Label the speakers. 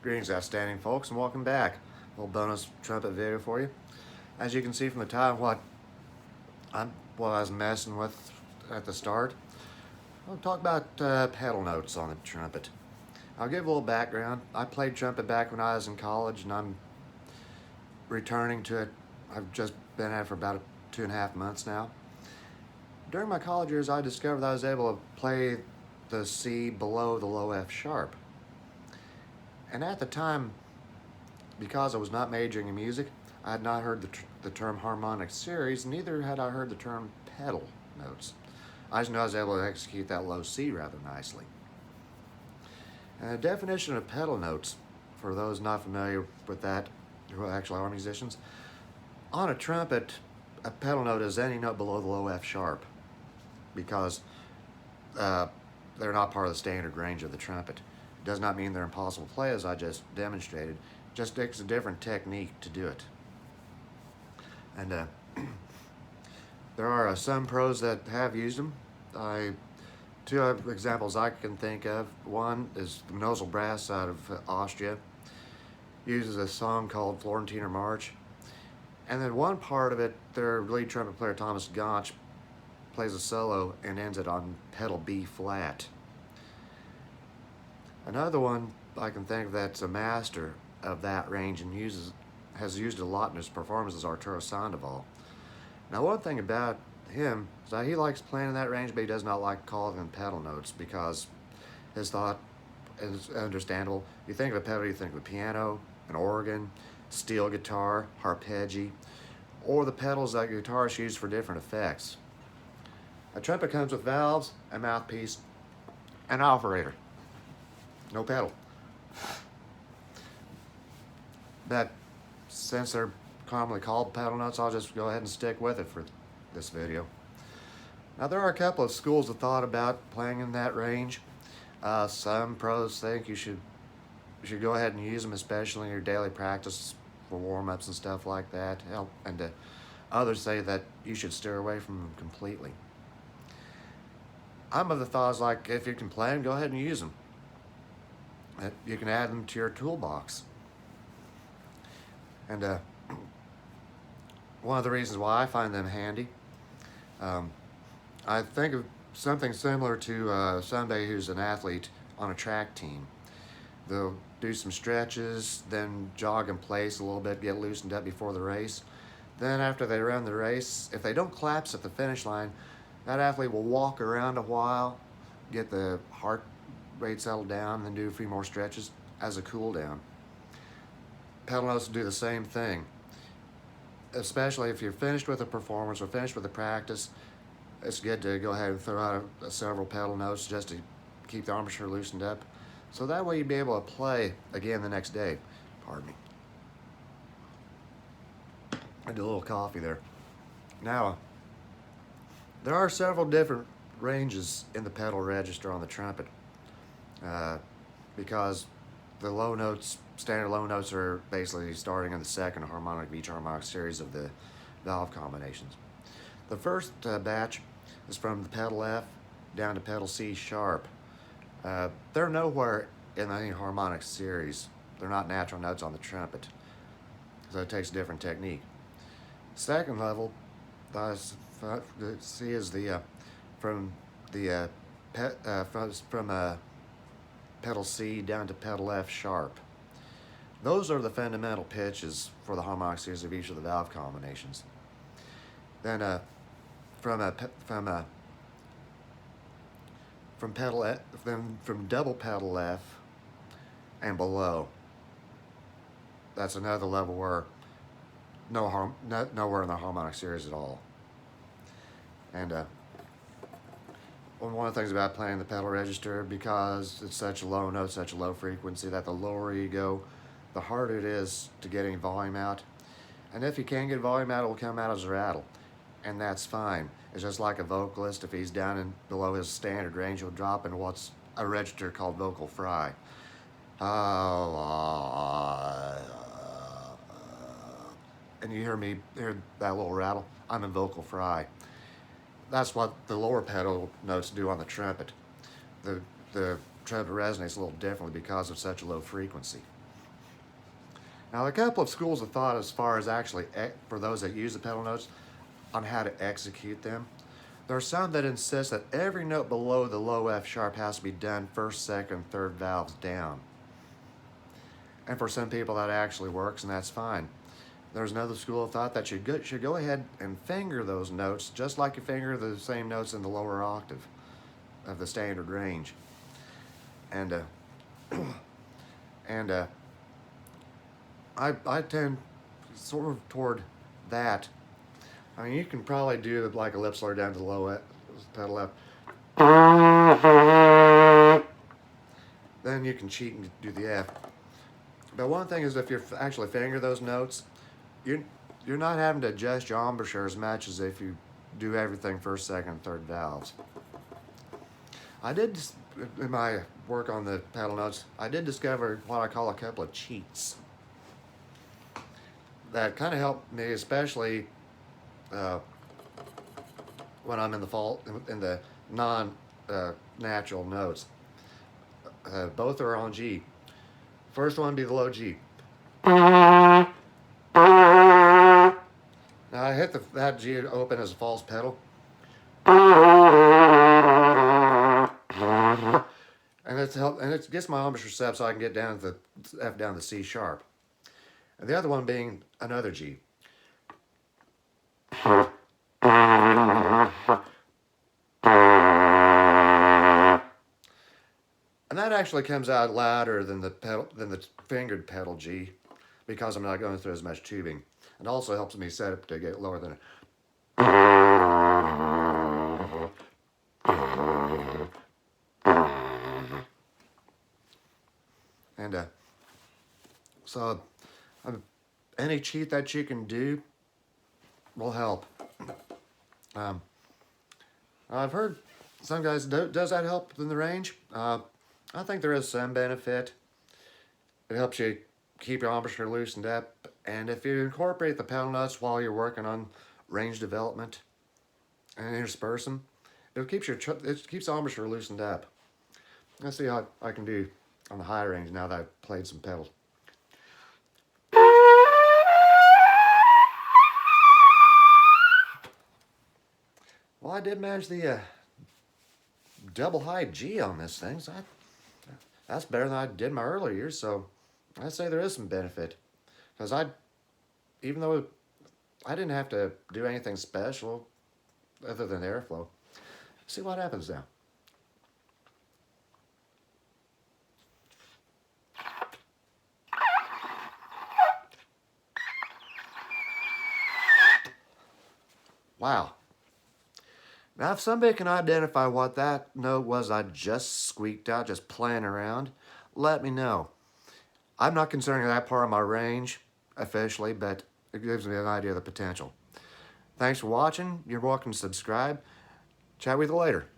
Speaker 1: Greetings, outstanding folks, and welcome back. A little bonus trumpet video for you. As you can see from the title, what I was messing with at the start, I'll talk about pedal notes on the trumpet. I'll give a little background. I played trumpet back when I was in college, and I'm returning to it. I've just been at it for about 2.5 months now. During my college years, I discovered that I was able to play the C below the low F sharp. And at the time, because I was not majoring in music, I had not heard the term harmonic series, neither had I heard the term pedal notes. I just knew I was able to execute that low C rather nicely. And the definition of pedal notes, for those not familiar with that, who actually are musicians, on a trumpet, a pedal note is any note below the low F sharp, because they're not part of the standard range of the trumpet. It does not mean they're impossible to play, as I just demonstrated. It just takes a different technique to do it. And there are some pros that have used them. Two examples I can think of. One is the Mosel Brass out of Austria. Uses a song called Florentiner March. And then one part of it, their lead trumpet player Thomas Gaunch plays a solo and ends it on pedal B flat. Another one I can think of that's a master of that range and has used it a lot in his performances is Arturo Sandoval. Now, one thing about him is that he likes playing in that range, but he does not like calling them pedal notes, because his thought is understandable. You think of a pedal, you think of a piano, an organ, steel guitar, arpeggi, or the pedals that guitarists use for different effects. A trumpet comes with valves, a mouthpiece, and an operator. No pedal. But since they're commonly called pedal notes, I'll just go ahead and stick with it for this video. Now, there are a couple of schools of thought about playing in that range. Some pros think you should go ahead and use them, especially in your daily practice for warm-ups and stuff like that. And others say that you should steer away from them completely. I'm of the thoughts, like, if you can play them, go ahead and use them. You can add them to your toolbox. And one of the reasons why I find them handy, I think of something similar to somebody who's an athlete on a track team. They'll do some stretches, then jog in place a little bit, get loosened up before the race. Then after they run the race, if they don't collapse at the finish line, that athlete will walk around a while, get the heart rate settled down, and then do a few more stretches as a cool down. Pedal notes do the same thing. Especially if you're finished with a performance or finished with a practice, it's good to go ahead and throw out several pedal notes just to keep the armature loosened up. So that way you'll be able to play again the next day. Pardon me. I did a little coffee there. Now, there are several different ranges in the pedal register on the trumpet, because the low notes, standard low notes, are basically starting in the second harmonic of each harmonic series of the valve combinations. The first batch is from the pedal F down to pedal C sharp. They're nowhere in any harmonic series. They're not natural notes on the trumpet, so it takes a different technique. Second level, C is the from pedal C down to pedal F sharp. Those are the fundamental pitches for the harmonic series of each of the valve combinations. Then from double pedal F and below, that's another level where nowhere in the harmonic series at all. And one of the things about playing the pedal register, because it's such a low note, such a low frequency, that the lower you go, the harder it is to get any volume out. And if you can get volume out, it will come out as a rattle, and that's fine. It's just like a vocalist. If he's down and below his standard range, he'll drop in what's a register called vocal fry. And you hear that little rattle. I'm in vocal fry. That's what the lower pedal notes do on the trumpet. The, the trumpet resonates a little differently because of such a low frequency. Now, there are a couple of schools of thought as far as actually, for those that use the pedal notes, on how to execute them. There are some that insist that every note below the low F sharp has to be done first, second, third valves down. And for some people that actually works, and that's fine. There's another school of thought that you should go ahead and finger those notes just like you finger the same notes in the lower octave of the standard range. And and I tend sort of toward that. I mean, you can probably do like a lip slur down to the low pedal F. Then you can cheat and do the F. But one thing is, if you actually finger those notes, you're not having to adjust your embouchure as much as if you do everything first, second, third valves. I did, in my work on the pedal notes, I did discover what I call a couple of cheats that kind of helped me, especially when I'm in the non-natural notes. Both are on G. First one would be the low G. Now I hit that G open as a false pedal. And it gets my embouchure set up so I can get down to the F down to C sharp. And the other one being another G. And that actually comes out louder than the fingered pedal G, because I'm not going through as much tubing. It also helps me set it to get lower than it. And so any cheat that you can do will help. I've heard some guys, does that help in the range? I think there is some benefit. It helps you keep your embouchure loosened up, and if you incorporate the pedal nuts while you're working on range development and interspersing, it keeps the embouchure loosened up. Let's see how I can do on the high range now that I've played some pedals. Well, I did manage the double high G on this thing, so that's better than I did in my earlier years, so I'd say there is some benefit. Because even though I didn't have to do anything special other than airflow, see what happens now. Wow. Now, if somebody can identify what that note was I just squeaked out, just playing around, let me know. I'm not considering that part of my range officially, but it gives me an idea of the potential. Thanks for watching. You're welcome to subscribe. Chat with you later.